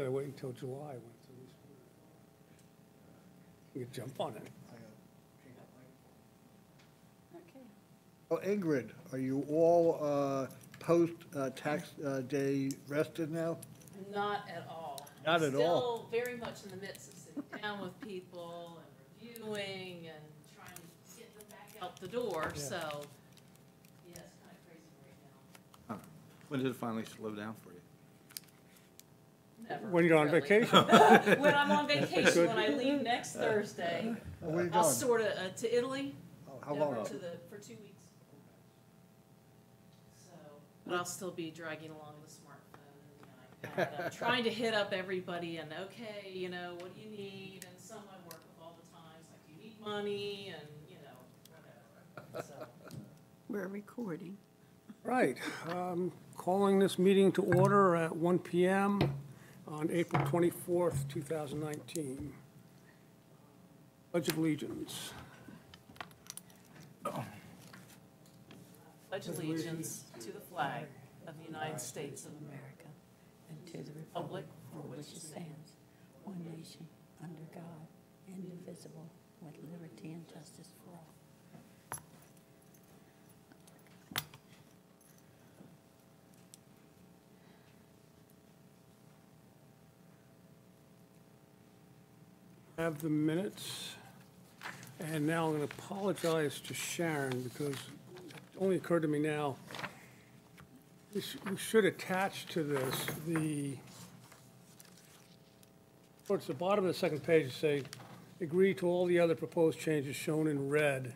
I wait until July when it's at least, you can jump on it. Okay. Oh, Ingrid, are you all post-tax day rested now? Not at all. Not at all. Still very much in the midst of sitting down with people and reviewing and trying to get them back out the door, Yeah. so, yeah, it's kind of crazy right now. When did it finally slow down for you? Never, When you're on really. vacation. When I'm on vacation, when I leave next Thursday, Where you I'll going? sort of, to Italy. Oh, how over long? for 2 weeks. So, but I'll still be dragging along the smartphone and the iPad, trying to hit up everybody and, okay, you know, what do you need? And some I work with all the time, it's like, do you need money? And, you know, whatever, so. We're recording. Right, calling this meeting to order at 1 PM on April 24th, 2019. Pledge of Allegiance. Pledge allegiance to the flag of the United States of America, And to the republic for which it stands, one nation, under God, indivisible, with liberty and justice for all. Have the minutes. And now I'm going to apologize to Sharon because it only occurred to me now, we should attach to this towards the bottom of the second page, say, agree to all the other proposed changes shown in red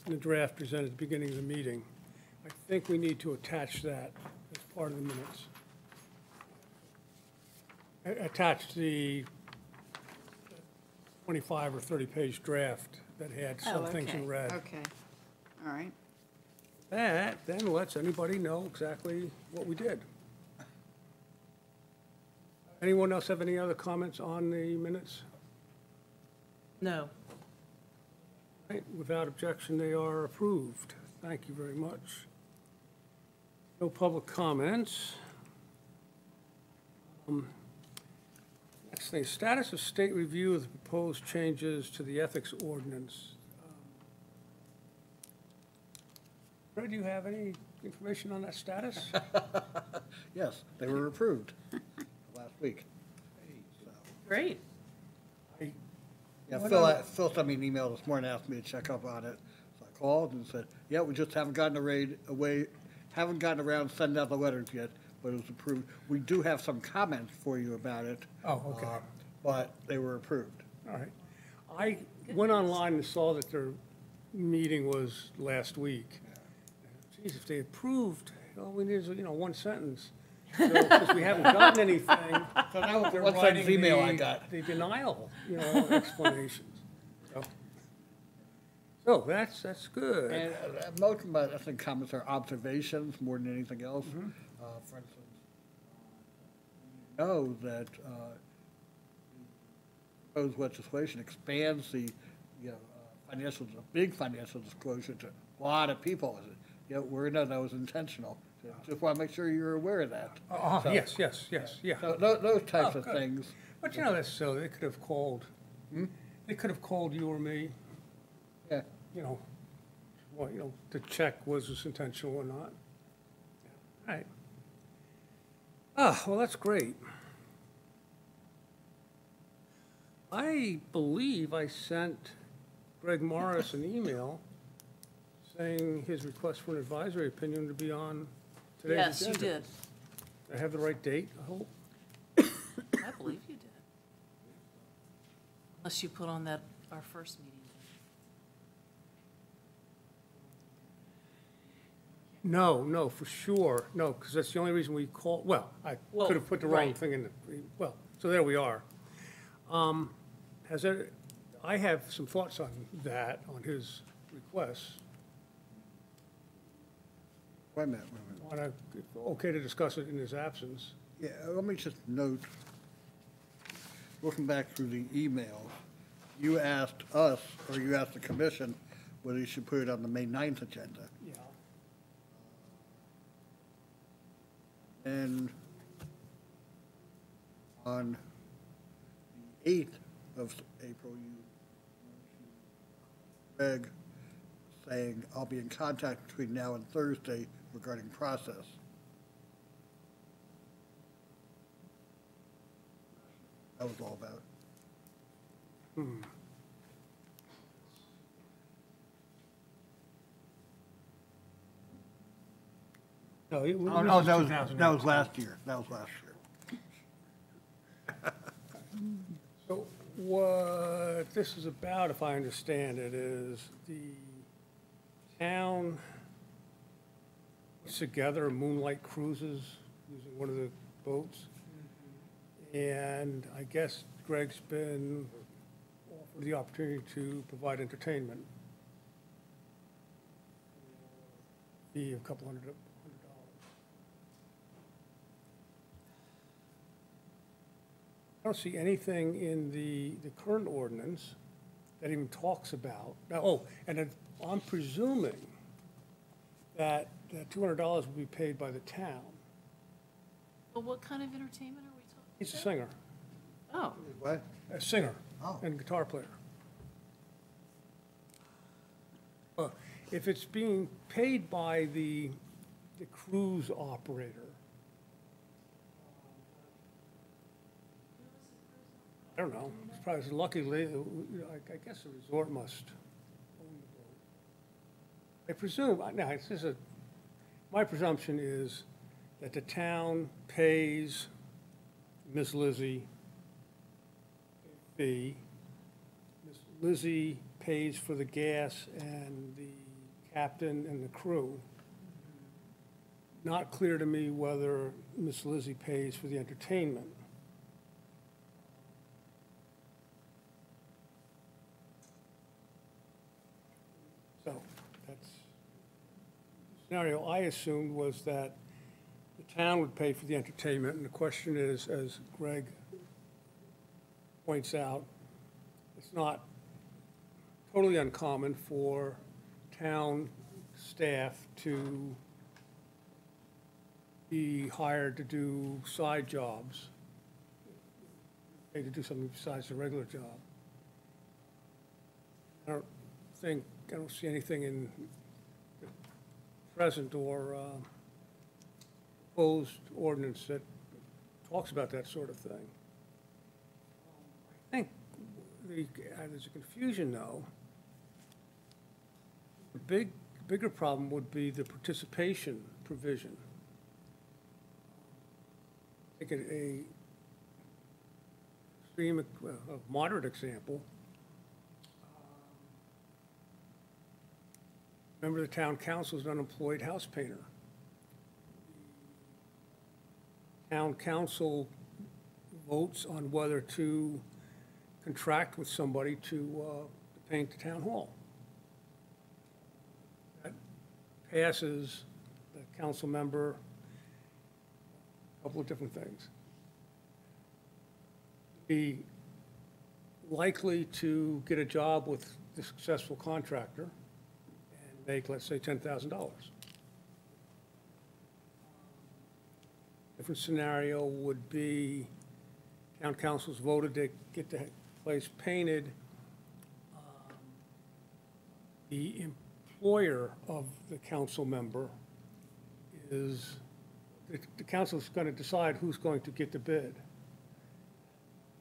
in the draft presented at the beginning of the meeting. I think we need to attach that as part of the minutes. Attach the 25 or 30-page draft that had some things in red. Okay, all right. That then lets anybody know exactly what we did. Anyone else have any other comments on the minutes? no. Right, without objection, they are approved. Thank you very much. No public comments. Next thing, status of state review of the proposed changes to the ethics ordinance. Fred, do you have any information on that status? Yes, they were approved last week. So, Great. yeah, What Phil sent me an email this morning, asked me to check up on it. So I called and said, yeah, we just haven't gotten haven't gotten around to sending out the letters yet, but it was approved. We do have some comments for you about it. Oh, okay. But they were approved. All right. I went online and saw that their meeting was last week. Geez, if they approved, all we need is, one sentence. So, since we haven't gotten anything, So that was they're one writing sentence email I got. the denial, explanations. So that's good. And most of my, I think, comments are observations more than anything else. For instance, know that proposed legislation expands the, big financial disclosure to a lot of people. We know that was intentional. Just want to make sure you're aware of that. So- Yes, yeah. So those types Oh, of good. things. But that's so, they could have called, they could have called you or me, Yeah. to check was this intentional or not. All right. Well, that's great. I believe I sent Greg Morris an email saying his request for an advisory opinion to be on today's Yes, you agenda. did. I have the right date, I hope. I believe you did. Unless you put on our first meeting. No, for sure. No, because that's the only reason we called, I Well, could have put the wrong right. thing in so there we are. I have some thoughts on that, on his request. Wait a minute. Okay to discuss it in his absence. Yeah, let me just note, looking back through the emails, you asked us, or you asked the commission, whether you should put it on the May 9th agenda. Yeah. And on 8th of April, Greg saying, "I'll be in contact between now and Thursday regarding process." That was all about. No, Oh, no, that was last year. That was last year. So what this is about, if I understand it, is the town puts together moonlight cruises using one of the boats. And I guess Greg's been offered the opportunity to provide entertainment. Fee of a couple $100. I don't see anything in the current ordinance that even talks about, and then I'm presuming that $200 will be paid by the town. But what kind of entertainment are we talking about? He's a singer, Oh, What? a singer Oh. and guitar player. If it's being paid by the cruise operator, I don't know, it's probably luckily, I guess the resort must own the boat. I presume, now, it's just my presumption is that the town pays Miss Lizzie a fee. Miss Lizzie pays for the gas and the captain and the crew. Not clear to me whether Miss Lizzie pays for the entertainment. So that's, the scenario I assumed was that the town would pay for the entertainment, and the question is, as Greg points out, it's not totally uncommon for town staff to be hired to do side jobs, paid to do something besides the regular job. I don't see anything in the present or proposed ordinance that talks about that sort of thing. I think there's a confusion, though. The bigger problem would be the participation provision. I think a moderate example. Remember, the town council is an unemployed house painter. Town council votes on whether to contract with somebody to paint the town hall. That passes the council member a couple of different things. Be likely to get a job with the successful contractor and make, let's say, $10,000. Different scenario would be town council's voted to get the place painted. The employer of the council member is, the council's going to decide who's going to get the bid.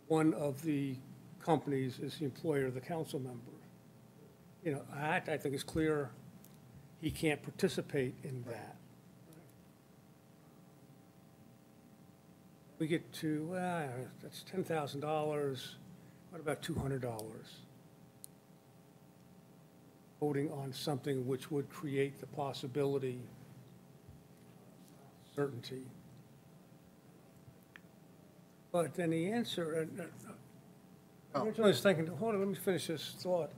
One of the companies is the employer of the council member. You know, I think it's clear he can't participate in that. We get to, that's $10,000, what about $200? Voting on something which would create the possibility, certainty. But then the answer, originally I was thinking, hold on, let me finish this thought.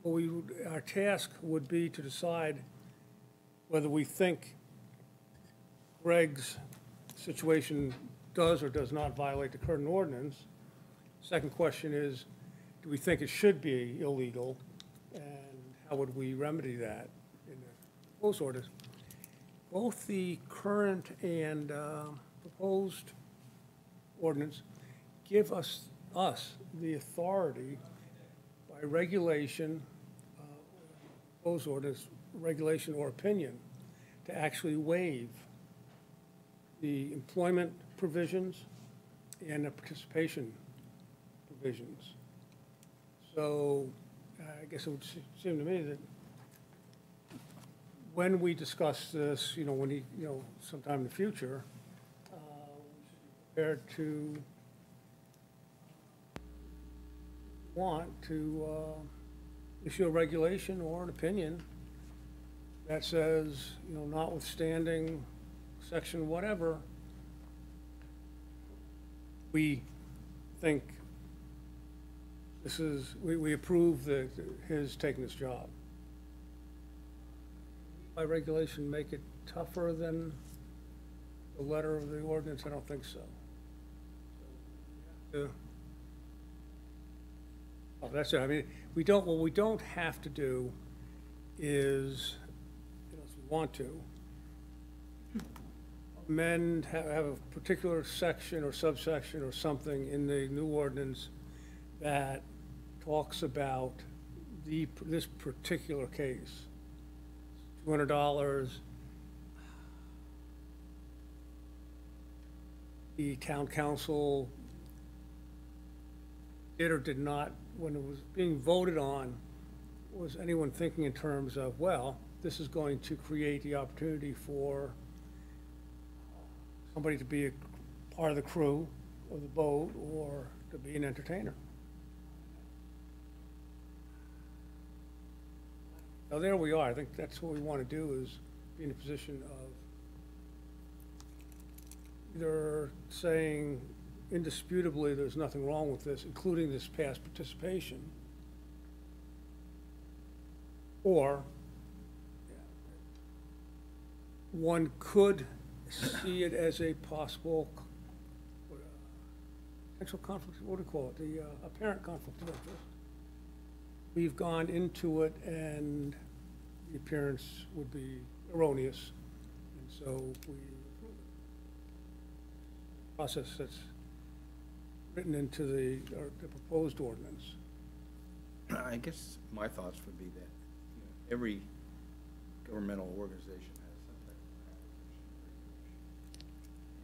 Well, our task would be to decide whether we think Greg's situation does or does not violate the current ordinance. Second question is, do we think it should be illegal? And how would we remedy that in the proposed ordinance? Both the current and proposed ordinance give us the authority by regulation, proposed ordinance, regulation or opinion, to actually waive the employment provisions and the participation provisions. So I guess it would seem to me that when we discuss this, when sometime in the future, we should be prepared to want to issue a regulation or an opinion that says, notwithstanding section whatever, we think we approve his taking this job. By regulation, make it tougher than the letter of the ordinance? I don't think so. Oh, that's it. I mean, what we don't have to do is, if we want to, amend, have a particular section or subsection or something in the new ordinance that talks about this particular case. $200. The town council did or did not, when it was being voted on, was anyone thinking in terms of, well, this is going to create the opportunity for somebody to be a part of the crew of the boat or to be an entertainer? Now, there we are. I think that's what we want to do, is be in a position of either saying indisputably there's nothing wrong with this, including this past participation, or one could see it as a possible potential conflict, what do you call it, the apparent conflict of interest. We've gone into it and the appearance would be erroneous, and so we approve it. Process that's written into the proposed ordinance. I guess my thoughts would be that, every governmental organization has some type of acquisition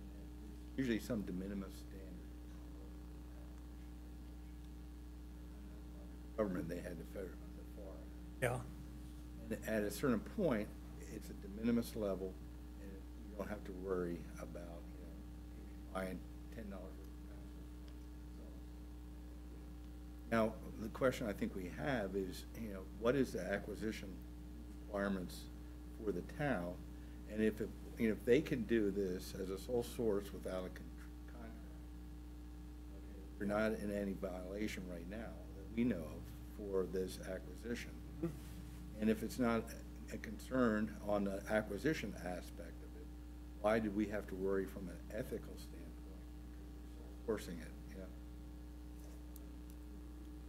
regulation. Usually some de minimis standard. Government, they had the federal, the FAR. Yeah. And at a certain point, it's a de minimis level, and you don't have to worry about, buying $10 worth of pencils. Now, the question I think we have is, what is the acquisition requirements for the town? And if they can do this as a sole source without a contract, we're not in any violation right now that we know of for this acquisition. And if it's not a concern on the acquisition aspect of it, why do we have to worry from an ethical standpoint? Forcing it,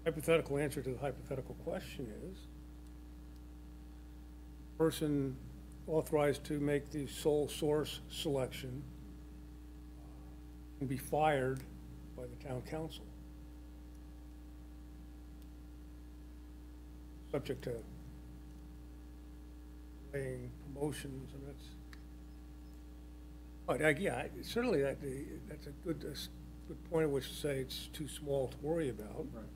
Hypothetical answer to the hypothetical question is, person authorized to make the sole source selection can be fired by the town council, subject to delaying promotions, and that's. But yeah, certainly that's a good point at which to say it's too small to worry about. Right.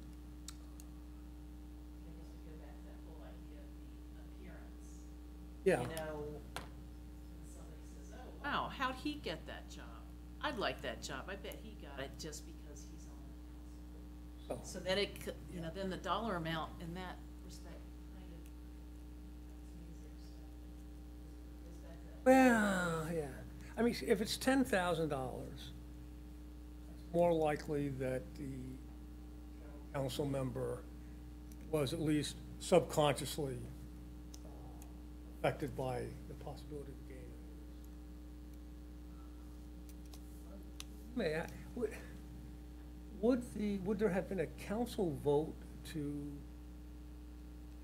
I guess we go back to that whole idea of the appearance. Yeah. And somebody says, oh, wow, how'd he get that job? I'd like that job. I bet he got it just because he's on the council. So then then the dollar amount in that respect kind of means Well, yeah. I mean, if it's $10,000, it's more likely that the council member was at least subconsciously affected by the possibility of gain. May I, would there have been a council vote to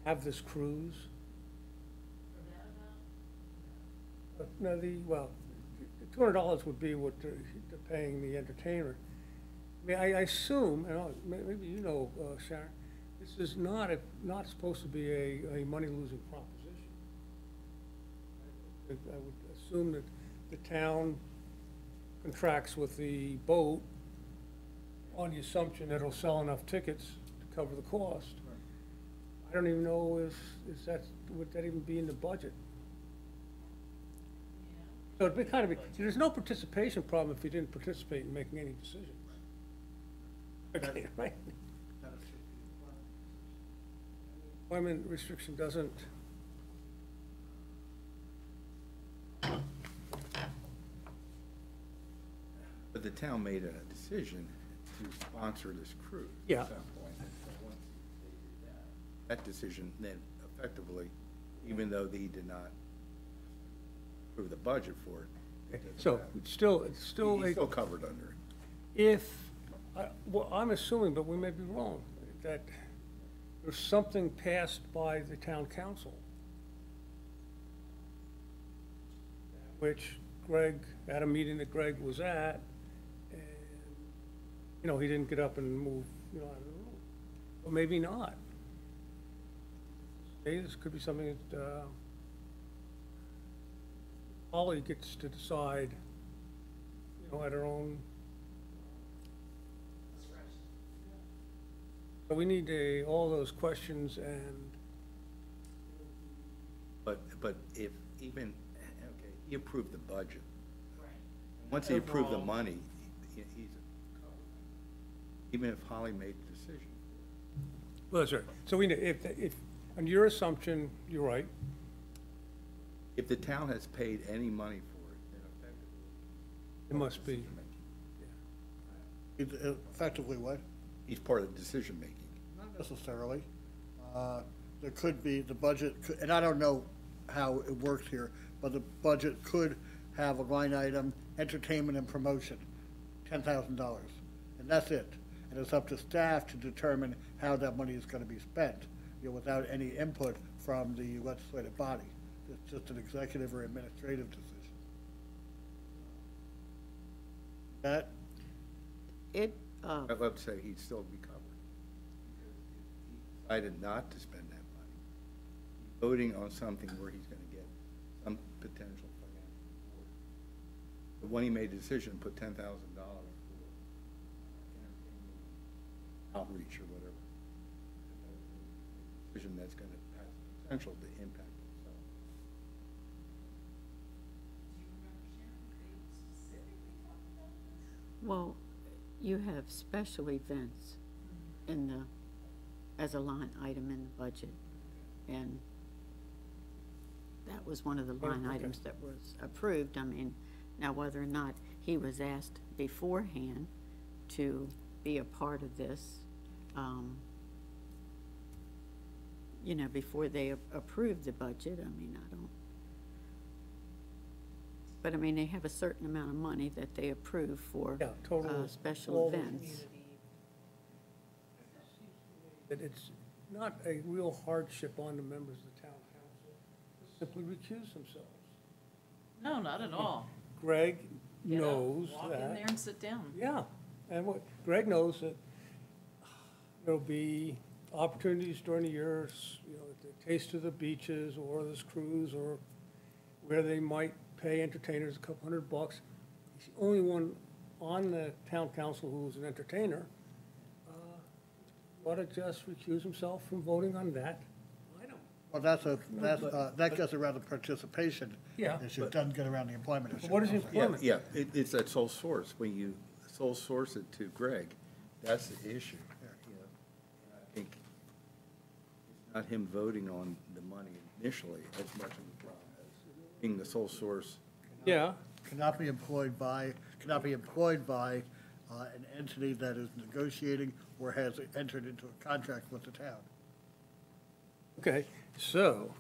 have this cruise? No, the $200 would be what they're paying the entertainer. mean, I assume, and maybe you know, Sharon, this is not supposed to be a money-losing proposition. I would assume that the town contracts with the boat on the assumption that it'll sell enough tickets to cover the cost. I don't even know would that even be in the budget? So it'd be kind of, there's no participation problem if you didn't participate in making any decision. Okay, right? Employment restriction doesn't, But the town made a decision to sponsor this cruise. Yeah. At some point. And so once they did that decision then effectively, even though he did not approve the budget for it. it doesn't so matter. it's still He's still covered under it. if, well, I'm assuming, but we may be wrong, that there's something passed by the town council, which Greg, at a meeting that Greg was at, and, you know, he didn't get up and move, you know, out of the room. Or maybe not. Maybe this could be something that, Holly gets to decide, you know, at her own. So we need all those questions and, But if even, okay, he approved the budget. Right. Once he approved the Overall. money, he's covered. Even if Holly made the decision. well, that's right. So we, if, on your assumption, you're right. If the town has paid any money for it, then effectively. It must be. Effectively what? He's part of the decision-making. Not necessarily. There could be, the budget, and I don't know how it works here, but the budget could have a line item, entertainment and promotion, $10,000, and that's it. And it's up to staff to determine how that money is gonna be spent, you know, without any input from the legislative body. It's just an executive or administrative decision. That, I'd love to say he'd still be covered. Because if he decided not to spend that money, he's voting on something where he's gonna get some potential financial reward. But when he made the decision, put $10,000 for entertainment, outreach or whatever. Decision that's gonna have potential to impact himself. Well, you have special events in the, as a line item in the budget. And that was one of the line Okay. items that was approved. I mean, now whether or not he was asked beforehand to be a part of this, you know, before they approved the budget, I mean, I don't. But I mean, they have a certain amount of money that they approve for Yeah, total, special all the events. that it's not a real hardship on the members of the town council to simply recuse themselves. No, not at all. Greg Get up, knows walk in there that, and sit down. yeah, and Greg knows that there'll be opportunities during the years, you know, the Taste of the Beaches or this cruise, or where they might pay entertainers a couple $100. He's the only one on the town council who's an entertainer. Ought to just recuse himself from voting on that item. well, that gets around the participation Yeah, issue, but- doesn't get around the employment issue. But what is also. employment? Yeah, it's that sole source. When you sole source it to Greg, that's the issue. You know, and I think it's not him voting on the money initially as much as being the sole source. Yeah, Cannot be employed by an entity that is negotiating or has entered into a contract with the town, okay, so,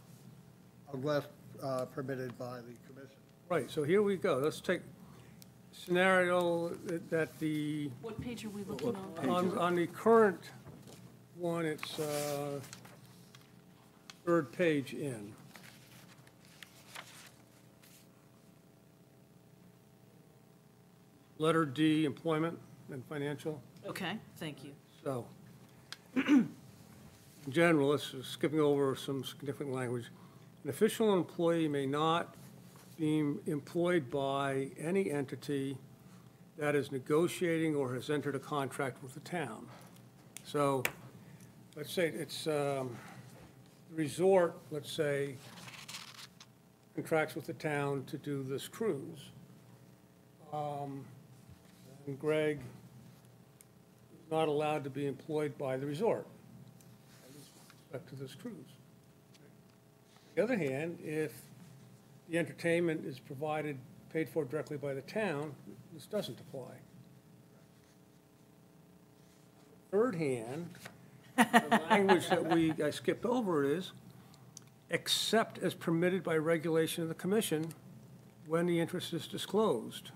unless permitted by the commission. right, so here we go. Let's take scenario that the, What page are we looking on? on the current one, it's third page in. Letter D, employment. and financial. Okay, thank you. So, in general, skipping over some significant language. An official employee may not be employed by any entity that is negotiating or has entered a contract with the town. So, let's say it's the resort, let's say, contracts with the town to do this cruise. And Greg is not allowed to be employed by the resort with respect to this cruise. On the other hand, if the entertainment is provided, paid for directly by the town, this doesn't apply. Third hand, the language that I skipped over is, except as permitted by regulation of the commission when the interest is disclosed.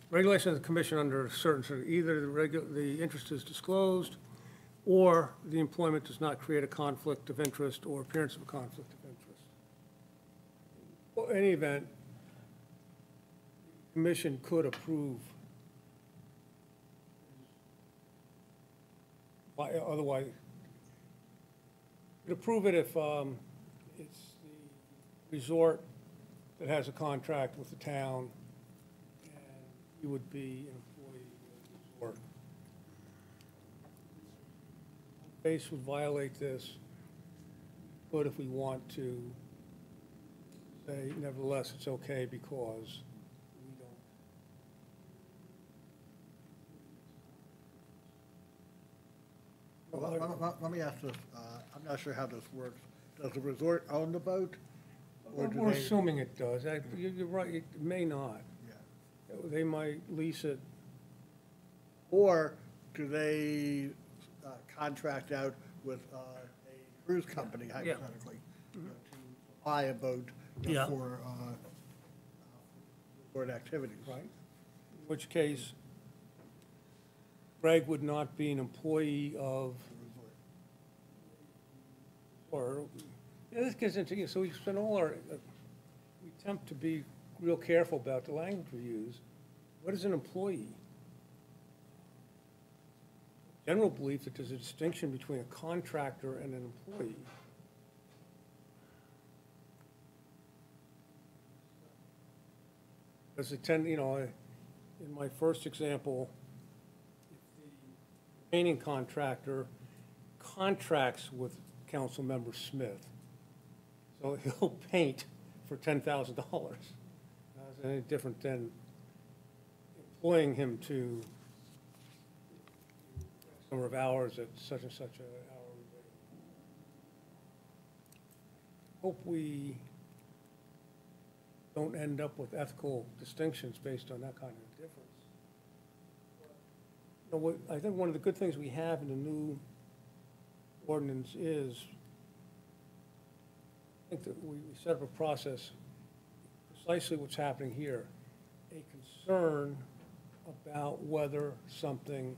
Regulation of the commission under certain, either the interest is disclosed or the employment does not create a conflict of interest or appearance of a conflict of interest. Or any event, the commission could approve otherwise, could approve it if it's the resort that has a contract with the town and you would be an employee of the resort. Base would violate this, but if we want to say nevertheless it's okay because we don't. Let me ask this, I'm not sure how this works. Does the resort own the boat? Or do We're they- assuming it does. You're right, it may not. Yeah. They might lease it. Or do they contract out with a cruise company hypothetically to buy a boat Yeah. for resort activities? Right. In which case, Greg would not be an employee of, or, yeah, this gets into, so we spend all our, we attempt to be real careful about the language we use. What is an employee? General belief that there's a distinction between a contractor and an employee. Because in my first example, if the painting contractor contracts with Councilmember Smith, so he'll paint for $10,000. That's any different than employing him to number of hours at such and such an hourly rate. Hope we don't end up with ethical distinctions based on that kind of difference. I think one of the good things we have in the new ordinance is, I think that we set up a process, precisely what's happening here, a concern about whether something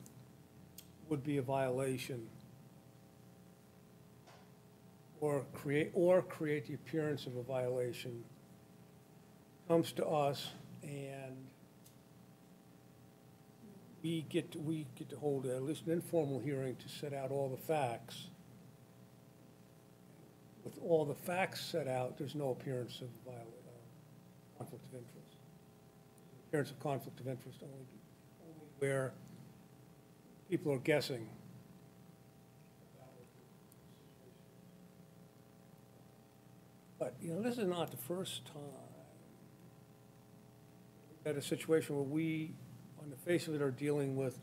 would be a violation or create the appearance of a violation comes to us, and we get to hold at least an informal hearing to set out all the facts. With all the facts set out, there's no appearance of conflict of interest. Appearance of conflict of interest only where people are guessing. But, this is not the first time we've had a situation where we, on the face of it, are dealing with,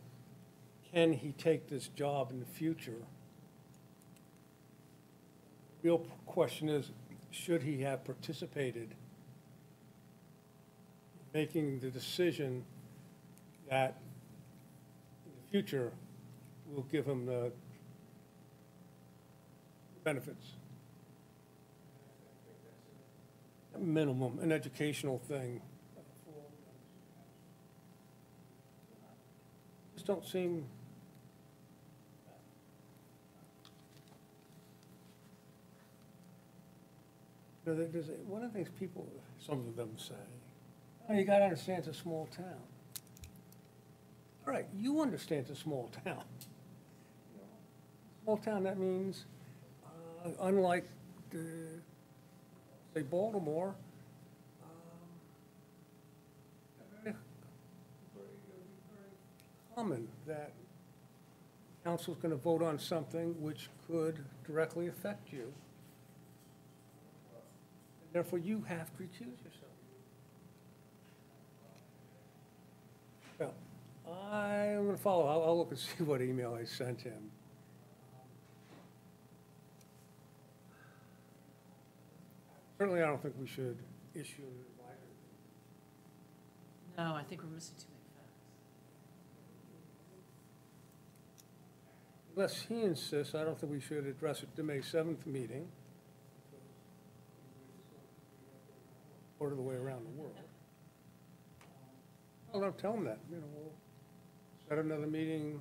can he take this job in the future? Real question is, should he have participated in making the decision that in the future will give him the benefits? Minimum, an educational thing. Just don't seem. One of the things people, some of them say, oh, you gotta understand it's a small town. All right, you understand it's a small town. Small town, that means, unlike, say, Baltimore, very common that council's going to vote on something which could directly affect you. Therefore, you have to recuse yourself. Well, I'm going to follow. I'll look and see what email I sent him. Certainly, I don't think we should issue an advisory. No, I think we're missing too many facts. Unless he insists, I don't think we should address it at the May 7th meeting. Part of the way around the world. I'll not tell him that, you know, we'll set another meeting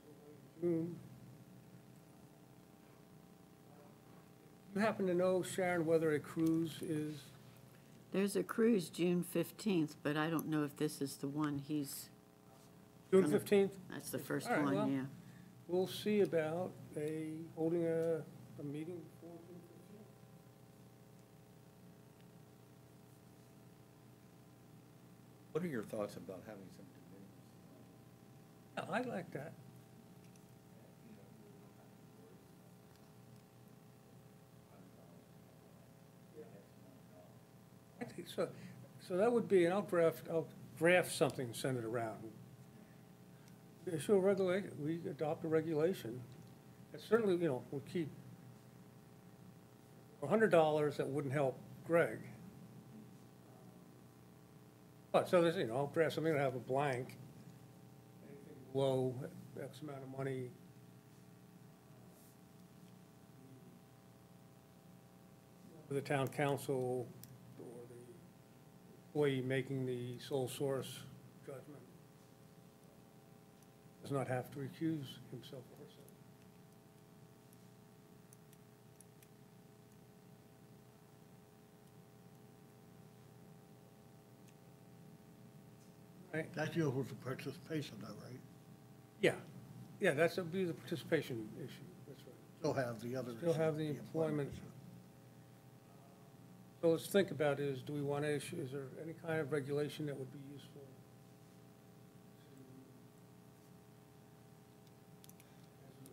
in June. You happen to know, Sharon, whether a cruise is, There's a cruise June 15th, but I don't know if this is the one he's, June 15th? that's the first All right, well, one, yeah. We'll see about holding a meeting before June 15th. What are your thoughts about having some de minimis? Yeah, I like that. I think so. So that would be, and I'll draft something, and send it around. Issue a regulation, we adopt a regulation. It certainly, you know, would keep $100, that wouldn't help Greg. But, so there's, you know, I'll draft something to have a blank, anything below X amount of money. The town council or the employee making the sole source judgment does not have to recuse himself or herself. Right? That deals with the participation though, right? Yeah, yeah, that'd be the participation issue, that's right. Still have the other. Still have issue, the employment. So let's think about is, do we want to issue, is there any kind of regulation that would be useful?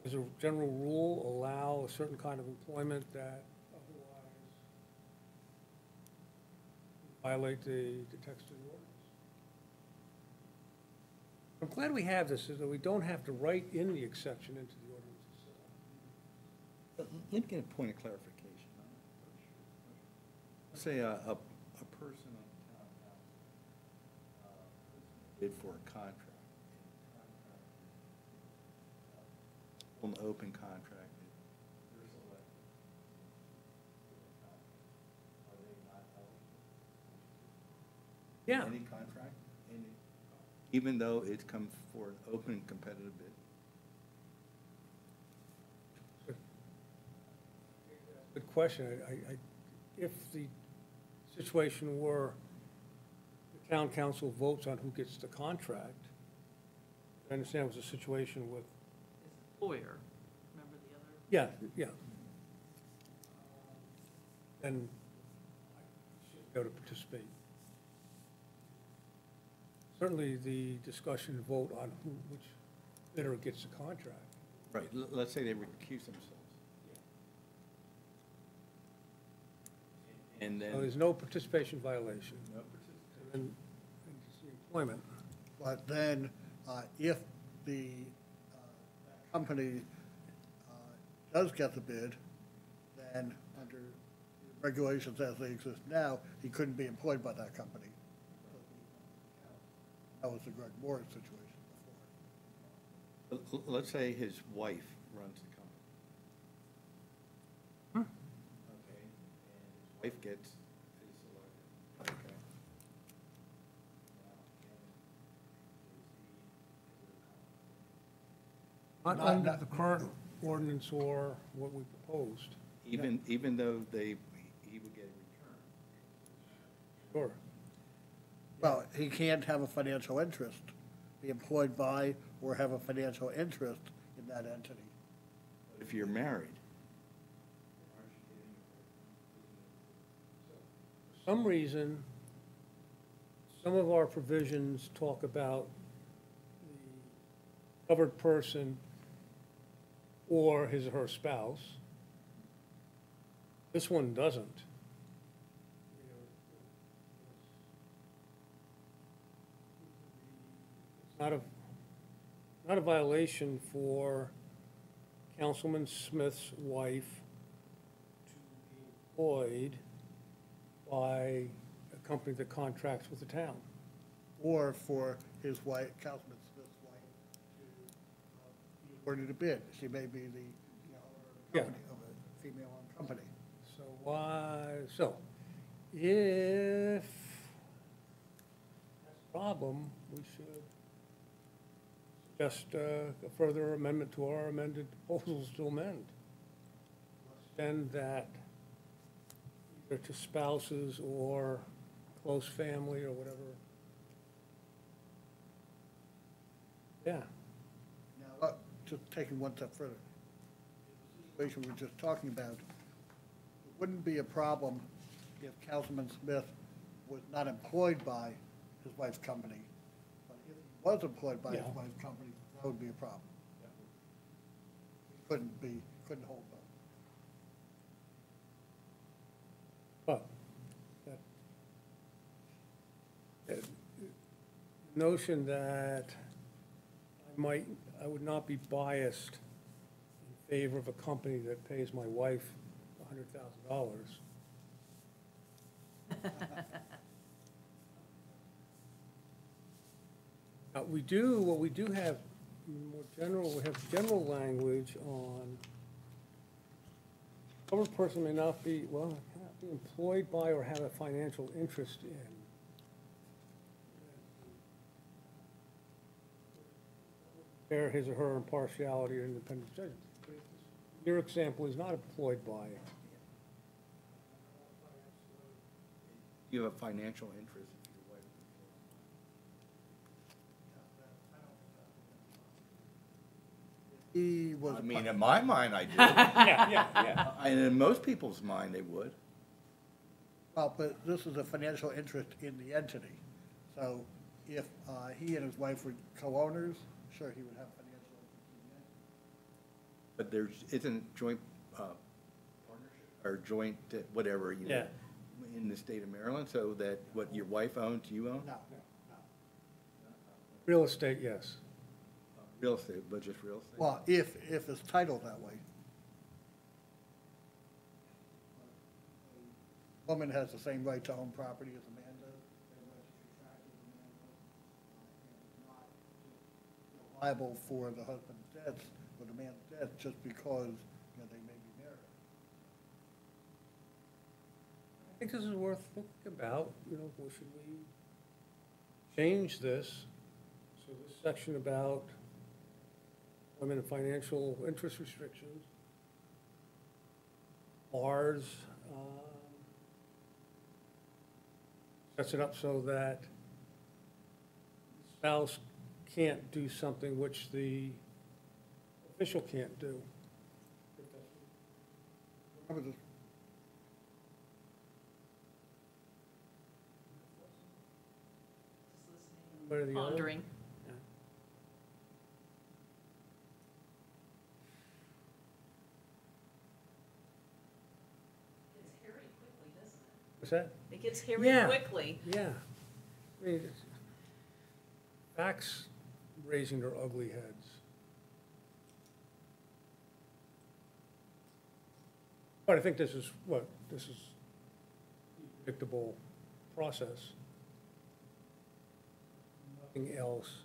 As a general rule, allow a certain kind of employment that otherwise violate the text of the ordinance? I'm glad we have this, so that we don't have to write in the exception into the ordinance itself. Let me get a point of clarification. Say a person on the town council bid for a contract. On the open contract, they're selected. Are they not eligible? Yeah. Any contract, even though it's come for an open competitive bid? Good question. If the situation were the town council votes on who gets the contract, I understand it was a situation with, His employer, remember the other? yeah, yeah. Then I should be able to participate. Certainly, the discussion vote on which bidder gets the contract. Right, let's say they recuse themselves. And then. So there's no participation violation. No And then it's the employment. But then, if the company does get the bid, then under regulations as they exist now, he couldn't be employed by that company. That was the Greg Morris situation before. Let's say his wife runs the company. Okay, and his wife gets, is selected, okay. Not Not- under not- the current ordinance or what we proposed. Even though he would get a return. Sure. Well, he can't have a financial interest be employed by or have a financial interest in that entity. If you're married, For some reason, some of our provisions talk about the covered person or his or her spouse. This one doesn't. It's not a violation for Councilman Smith's wife to be employed by a company that contracts with the town. Or for his wife, Councilman Smith's wife, to be awarded a bid. She may be the, Yeah. company of a female-owned company. So if that's a problem, we should suggest a further amendment to our amended proposals to amend. Extend that either to spouses or close family or whatever. Yeah, Now, just taking one step further, the situation we were just talking about, it wouldn't be a problem if Councilman Smith was not employed by his wife's company. But if he was employed by his Yeah. wife's company, that would be a problem. He couldn't hold both. but that notion that I would not be biased in favor of a company that pays my wife $100,000. What we do have more general, we have general language on covered person may not be, cannot be employed by or have a financial interest in. Bear his or her impartiality or independent judgment. Your example is not employed by. you have a financial interest if your wife. He was. I mean, in my mind, I do. Yeah. And in most people's mind, they would. Well, but this is a financial interest in the entity. So if he and his wife were co-owners, sure, he would have financial interest in the entity. But there's, isn't joint partnership, or joint, whatever, you know, Yeah. in the state of Maryland, so that what your wife owns, you own? No, Real estate, yes. Real estate, but just real estate? well, if it's titled that way. A woman has the same right to own property as a man does, same right to contract as a man does, and not just liable for the husband's debts or the man's debts just because, you know, they may be married. I think this is worth thinking about, you know, should we change this? So this section about women and financial interest restrictions, ours, sets it up so that spouse can't do something which the official can't do. Remember this, One or the other? Pondering. It's hairy quickly, doesn't it? What's that? It gets hairy Yeah. quickly. Yeah. I mean, facts raising their ugly heads. But I think this is this is a predictable process. Nothing else.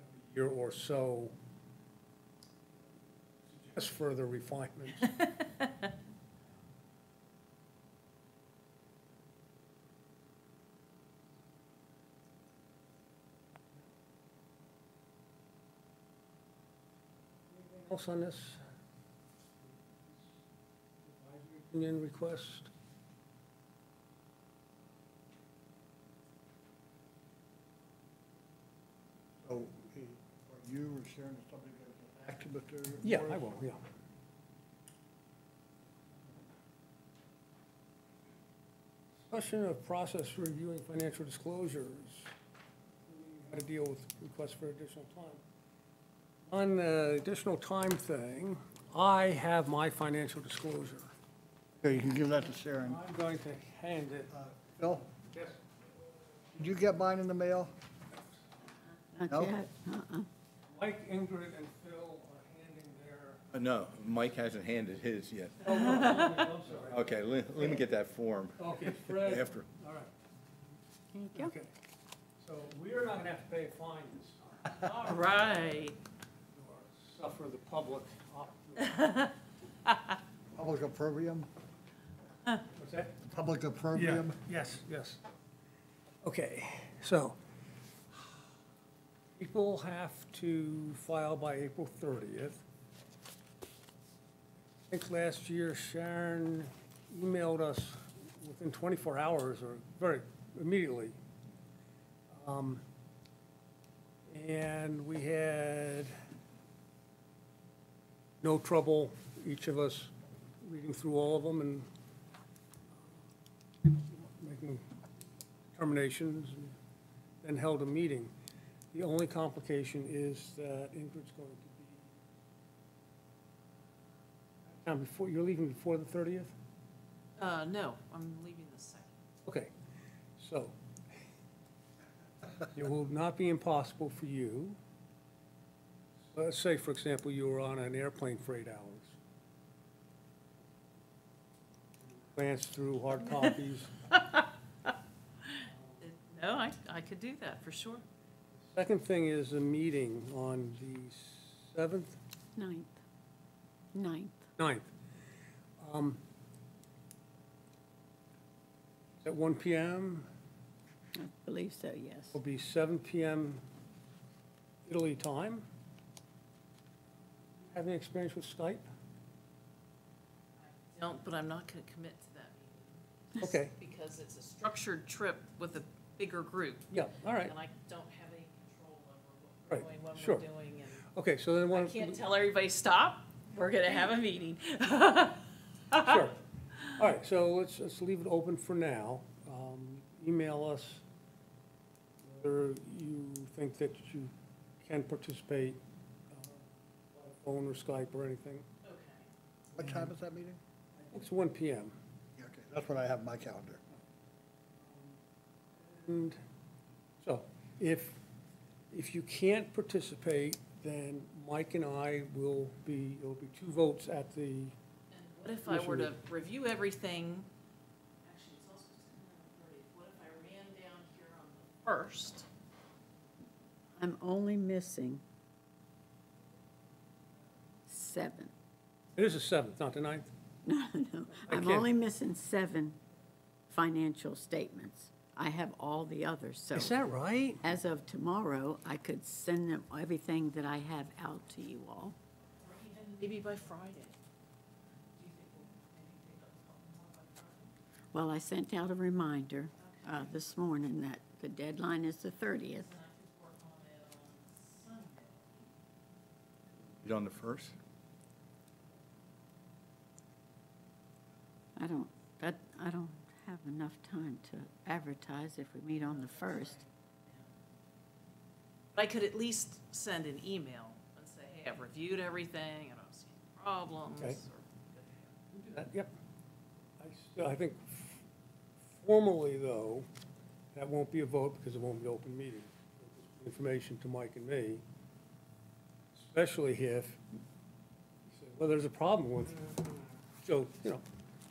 A year or so. Just further refinements. Else on this? Opinion request? you or Sharon or somebody get back to Mr. Yeah, Morris? I will, yeah. Discussion of process for reviewing financial disclosures. How to deal with requests for additional time. On the additional time thing, I have my financial disclosure. Okay, you can give that to Sharon. I'm going to hand it. Phil, Yes. did you get mine in the mail? Not No? yet, Mike, Ingrid, and Phil are handing their. No, Mike hasn't handed his yet. Oh, no, I'm sorry. Okay, let me get that form Okay, Fred. after. All right. There you go. Okay. So we're not gonna have to pay a fine this time. All Right. Or suffer the public. Public opprobrium? What's that? Public opprobrium? Yes, yes. Okay, so people have to file by April 30th. I think last year Sharon emailed us within 24 hours or very immediately. And we had no trouble, each of us reading through all of them and making determinations, and then held a meeting. The only complication is that Ingrid's going to be, now before, you're leaving before the 30th? No, I'm leaving the second. Okay, so it will not be impossible for you. Let's say, for example, you were on an airplane for 8 hours. Glance through hard copies. No, I could do that, for sure. Second thing is a meeting on the 7th, 9th. 9th. At 1 PM, I believe so, yes. will be 7 PM Italy time. Have any experience with Skype? Don't, but I'm not gonna commit to that meeting. Okay, Because it's a structured trip with a bigger group. yeah, all right. And I don't have any control over what we're Right, doing, when sure. we're doing, and Okay, so then I one. can't tell everybody, stop, we're gonna have a meeting. Sure. All right, so let's leave it open for now. Email us whether you think that you can participate, by phone or Skype or anything. Okay. What time is that meeting? It's 1 PM. Yeah, okay, that's what I have in my calendar. And so if you can't participate, then Mike and I will be, it'll be 2 votes at the, And what if I were to review everything, actually, it's also September 30th, what if I ran down here on the 1st? I'm only missing 7. it is the 7th, not the 9th? No, no, I I'm can't- only missing 7 financial statements. I have all the others, so Is that right? as of tomorrow, I could send them, everything that I have out to you all. Or even maybe by Friday? Do you think we'll maybe pick up a couple more by Friday? Well, I sent out a reminder this morning that the deadline is the 30th. Then I could work on it on Sunday. You on the first? I don't have enough time to advertise if we meet on the 1st. But I could at least send an email and say, hey, I've reviewed everything, I don't see any problems. Okay. or- Yep. I think formally, though, that won't be a vote because it won't be open meeting. Information to Mike and me, especially if, well, there's a problem with, so,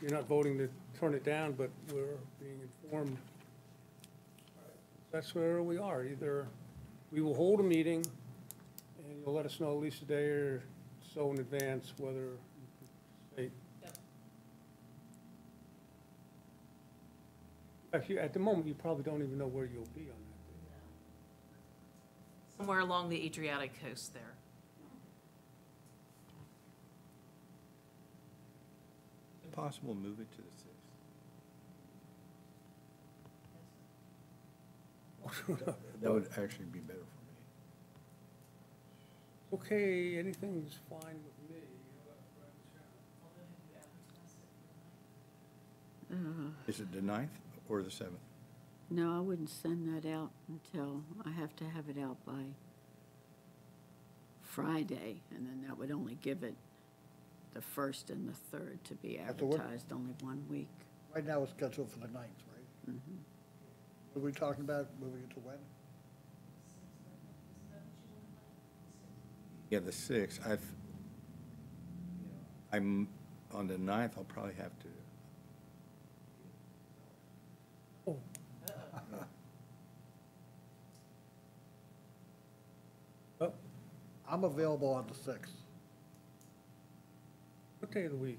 you're not voting to turn it down, but we're being informed. That's where we are. Either we will hold a meeting and you'll let us know at least a day or so in advance whether you can participate. Yep. Actually, at the moment, you probably don't even know where you'll be on that day. Somewhere along the Adriatic coast there. Possible to move it to the 6th? That would actually be better for me. Okay, anything's fine with me. Is it the 9th or the 7th? No, I wouldn't send that out until, I have to have it out by Friday, and then that would only give it the 1st and the 3rd to be That's the work- advertised, only 1 week. Right now, it's scheduled for the 9th, right? What are we talking about, moving it to when? Yeah, the 6th. I'm, on the 9th, I'll probably have to. Oh, oh, I'm available on the 6th. what day of the week?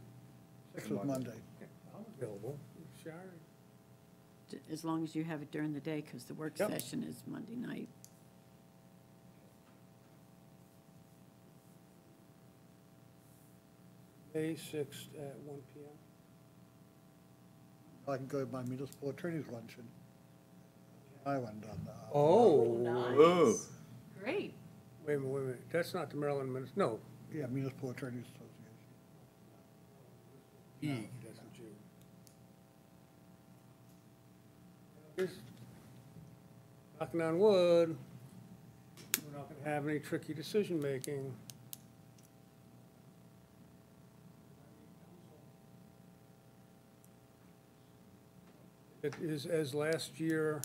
6th is Monday. Yeah, I'm available. Sharon? As long as you have it during the day, because the work Yep. session is Monday night. May 6th at 1 PM. I can go to my municipal attorney's luncheon. Island on, Oh, Nice. Great. wait a minute. That's not the Maryland Minutes, no, yeah, Municipal Attorneys Association. E, that's in June. Just knocking on wood, we're not gonna have any tricky decision-making. It is as last year,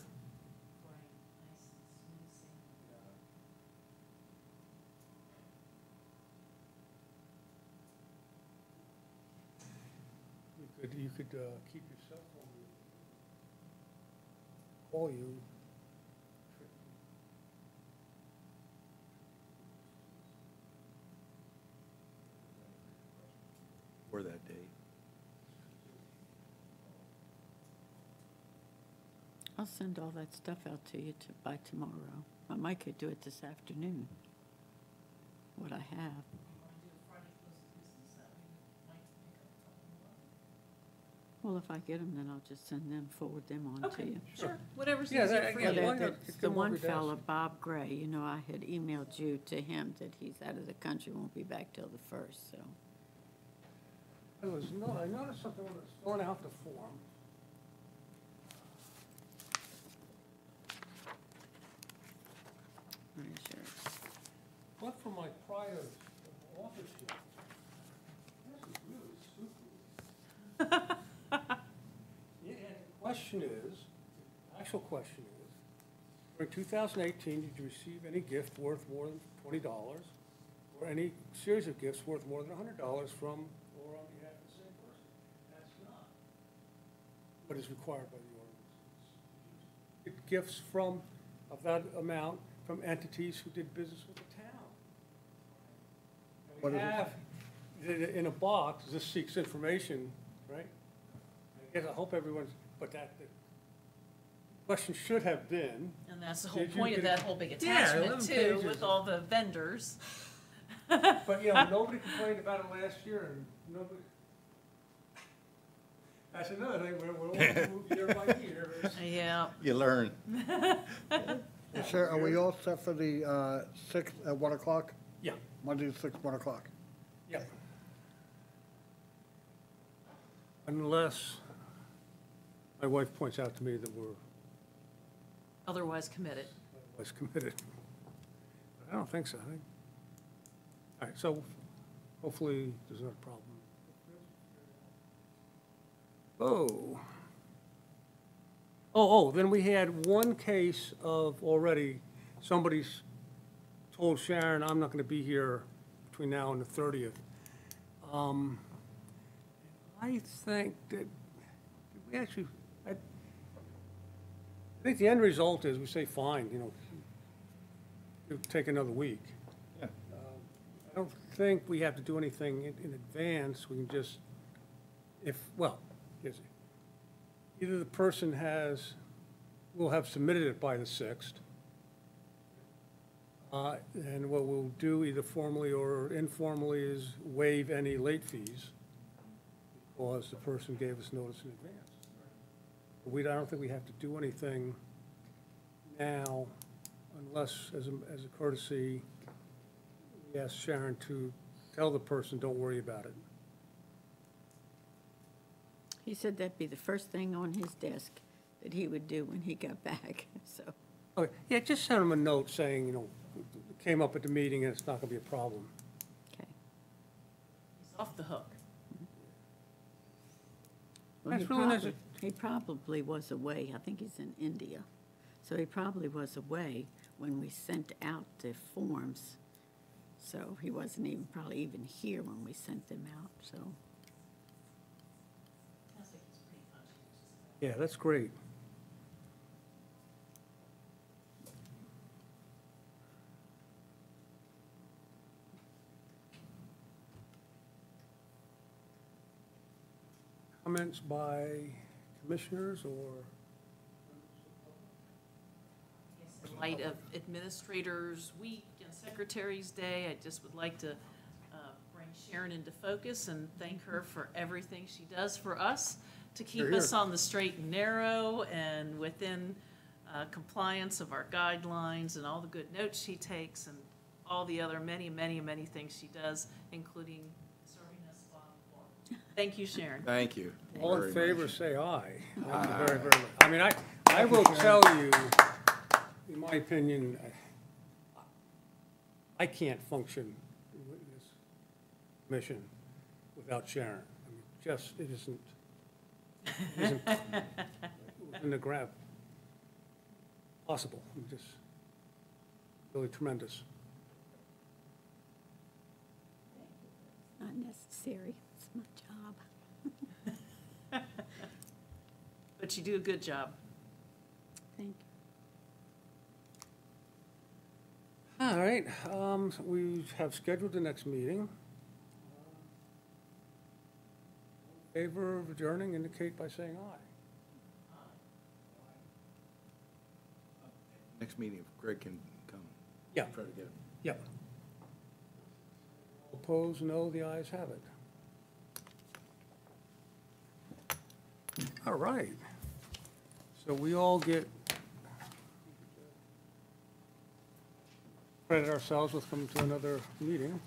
you could keep your cell phone, call you. For that date. I'll send all that stuff out to you by tomorrow. I might could do it this afternoon, what I have. Well, if I get them, then I'll just send them, forward them on to Okay, you. sure, whatever's Yeah, easier that- for yeah, you. why Well, not? that's Get the them one over your fella, desk. Bob Gray, you know, I had emailed you to him that he's out of the country, won't be back till the 1st, so. I noticed something when I was filling out the form. Where is yours? One from my prior authorship. This is really super. Yeah, and the question is, actual question is, during 2018, did you receive any gift worth more than $20 or any series of gifts worth more than $100 from or on behalf of the same person? That's not what is required by the ordinance. Get gifts from, of that amount, from entities who did business with the town. What We is it? have, in a box, this seeks information, right? I guess I hope everyone's, but the question should have been, And that's the whole Did you point of get- that whole big Yeah, attachment 11 too, pages. with all the vendors. but nobody complained about it last year and nobody. That's another thing, we're only moving year by year. Yeah. You learn. Sir, are we all set for the 6th at 1 o'clock? Yeah, Monday, the 6th, 1 o'clock. yeah. Unless my wife points out to me that we're Otherwise committed. otherwise committed. But I don't think so, I think. All right, so hopefully there's not a problem. Then we had one case of already, somebody's told Sharon, I'm not gonna be here between now and the 30th. I think that, we actually, I think the end result is we say, fine, you take another week. Yeah. I don't think we have to do anything in advance, we can just, either the person will have submitted it by the 6th, and what we'll do either formally or informally is waive any late fees, because the person gave us notice in advance. I don't think we have to do anything now, unless, as a courtesy, we asked Sharon to tell the person, don't worry about it. He said that'd be the first thing on his desk that he would do when he got back, so. Okay, yeah, just send him a note saying, it came up at the meeting and it's not gonna be a problem. Okay. He's off the hook. Well, That's really nice. he probably was away. I think he's in India. So he probably was away when we sent out the forms. So he wasn't even, probably even here when we sent them out, so. Sounds like he's pretty conscientious. Yeah, that's great. Comments by commissioners or? In light of Administrators Week and Secretary's Day, I just would like to bring Sharon into focus and thank her for everything she does for us to keep Hear, hear. us on the straight and narrow and within compliance of our guidelines and all the good notes she takes and all the other many, many, many things she does, including serving us bottom floor. Thank you, Sharon. Thank you. All in very favor, much. say aye. Thank you very, very much. I mean, I will tell you, in my opinion, I can't function in this mission without Sharon. I mean, just, it isn't in the grab possible. I mean, just really tremendous. Not necessary. It's my job. But you do a good job. Thank you. All right, we have scheduled the next meeting. In favor of adjourning, indicate by saying aye. Next meeting, if Greg can come. Yeah. Try to get him. Yep. Opposed, no, the ayes have it. All right. So we all get credit ourselves with coming to another meeting.